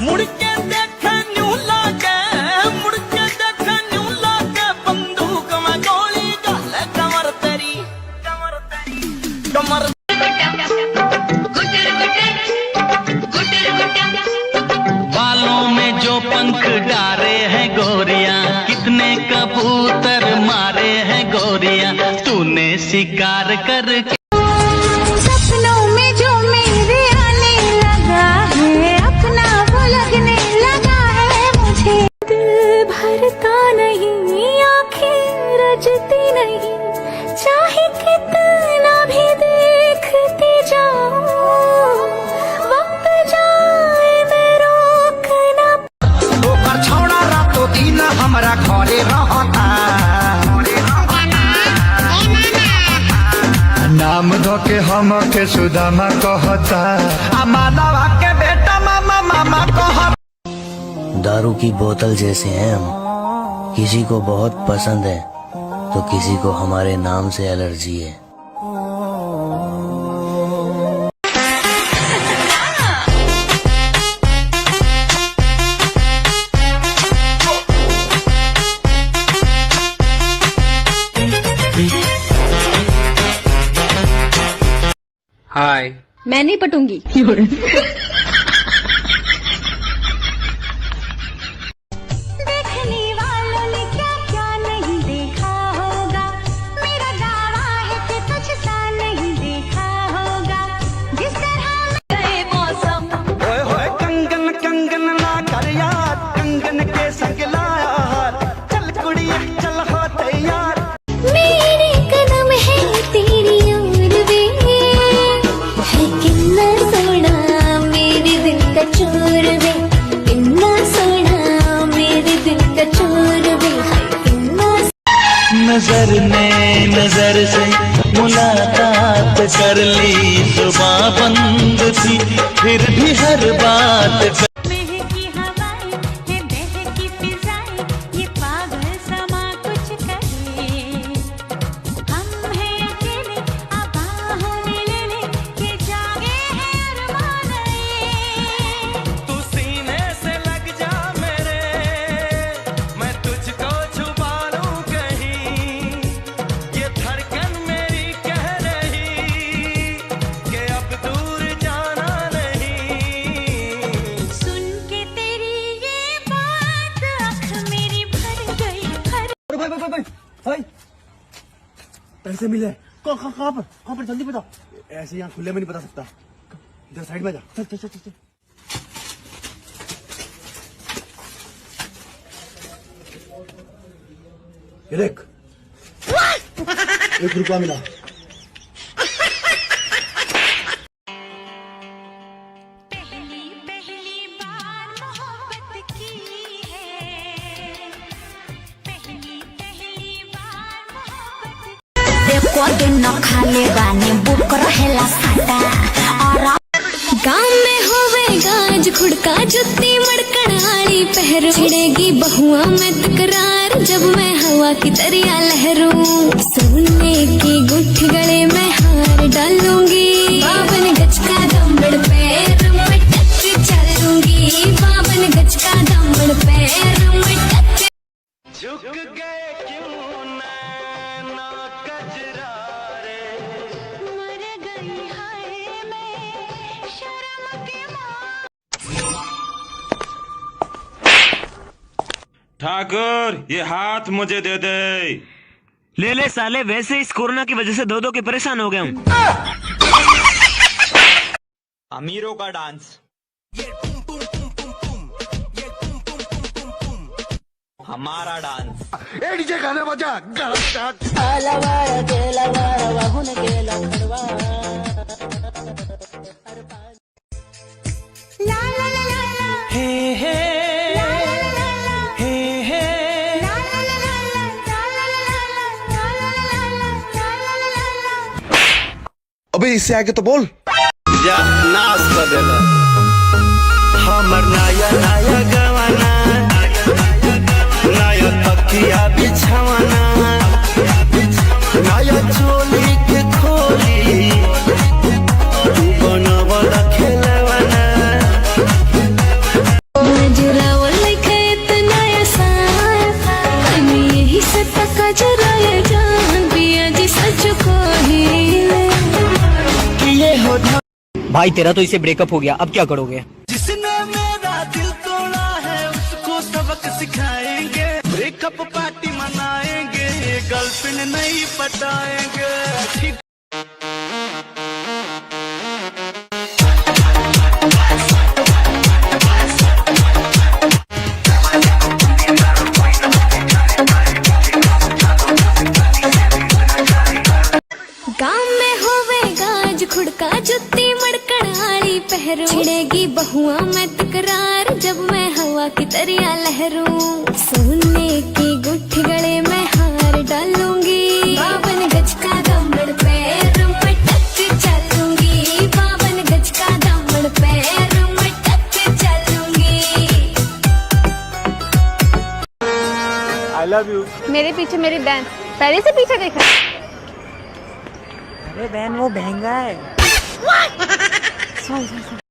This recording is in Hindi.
मुड़ के देख न्यू लागे, मुड़ के देख न्यू लागे, बंदूक में गोली डाले कमर तेरी, कमर बालों में जो पंख डारे हैं गोरिया, कितने कबूतर मारे हैं गोरिया, तूने शिकार करके सपनों में जो मेरे आने लगा है, अपना वो लगने लगा है मुझे। दिल भरता नहीं, आँखें रजती नहीं, चाहे कितना भी देखती जाऊं, वक्त जाए मैं रोक ना। ओकर छौड़ा रातों दिन हमरा घरे रहता, नाम धो के हम के सुदामा कहता, आ मानवा के बेटा मामा मामा कहता। दारू की बोतल जैसे हैं हम, किसी को बहुत पसंद है तो किसी को हमारे नाम से एलर्जी है। हाय, मैं नहीं पटूंगी। देखने वालों ने क्या क्या नहीं देखा होगा, मेरा दावा है कि तुझ सा नहीं देखा होगा, जिस तरह गए मौसम। ओए होए कंगन कंगन ना कर यार, कंगन के संग लाया हार, चल कुड़िया चल हो तैयार। मेरे कदम है तेरी ओर वे, है कितना सोना मेरे दिल का चोर वे, कितना सोना मेरे दिल का चोर वे, है कितना। नजर ने नजर से मुलाकात कर ली, जुबां बंद थी फिर भी हर बात महकी हवाएं है, बहकी फिजाएं, ये पागल समा कुछ कहे। हम हैं अकेले अब बाहों में ले ले, ये जागे हैं अरमान ये। तू सीने से लग जा मेरे, मैं तुझको छुपा लूं कहीं, ये धड़कन मेरी कह रही कि अब दूर जाना नहीं। सुन के तेरी ये बात आँख मेरी भर गई, भर। भाई पैसे मिले कहाँ पर जल्दी बताओ। ऐसे यहाँ खुले में नहीं बता सकता, इधर साइड में जा। चल चल चल चल, चल। ये देख, 1 रुपया मिला। पहली पहली बार मोहब्बत की है, पहली पहली बार मोहब्बत। देखो दिन न खाले गाने बुक रहेला साटा, और गाँव में होवे गाज खुड़का, जुत्ती मड़कड़ाड़ी पहरो, छिड़ेगी बहुआ में तकरार जब मैं हवा की दरिया लहरूं। सोने की गुठी गले में हार डालूंगी, 52 गज का दमड़ पैर में टच चलूंगी, 52 गज का दमड़ पैर में टच। झुक गए क्यों नैना कजरारे, मर गई हाय मैं शर्म के मारे। ठाकुर ये हाथ मुझे दे दे। ले ले साले, वैसे इस कोरोना की वजह से धो के परेशान हो गया हूँ। अमीरों का डांस, हमारा डांस। डीजे गाने बजा। ला ला ला ला ला, हे हे ला ला ला ला, हे हे ला ला ला ला ला, ला ला ला ला ला, ला ला ला ला, ला ला ला ला। अबे इससे आगे तो बोल। जा नाच कर देला हमर नया नया गवाना, नया तकिया बिछावाना, नया चोली के खोली, तू बनवला खेलवाना। भाई तेरा तो इससे ब्रेकअप हो गया, अब क्या करोगे? जिसने मेरा दिल तोड़ा है उसको सबक सिखाएंगे, ब्रेकअप पार्टी मनाएंगे, गर्लफ्रेंड नहीं पटाएंगे। ठीक गाँव में होवेगा आज खुड़का जुत्ती मड़कड़ाड़ी पहरू, छिड़ेगी बहुआ में तकरार जब मैं हवा की तरिया लहरूं, सोने की गुट्ठी गले में हार डालूंगी, 52 गज का दमड़ पैर मटक चलूंगी, 52 गज का दमड़ पैर मटक चलूंगी। I love you. मेरे पीछे मेरी बहन पहले से पीछे देख रहा है। अरे बहन वो महंगा है।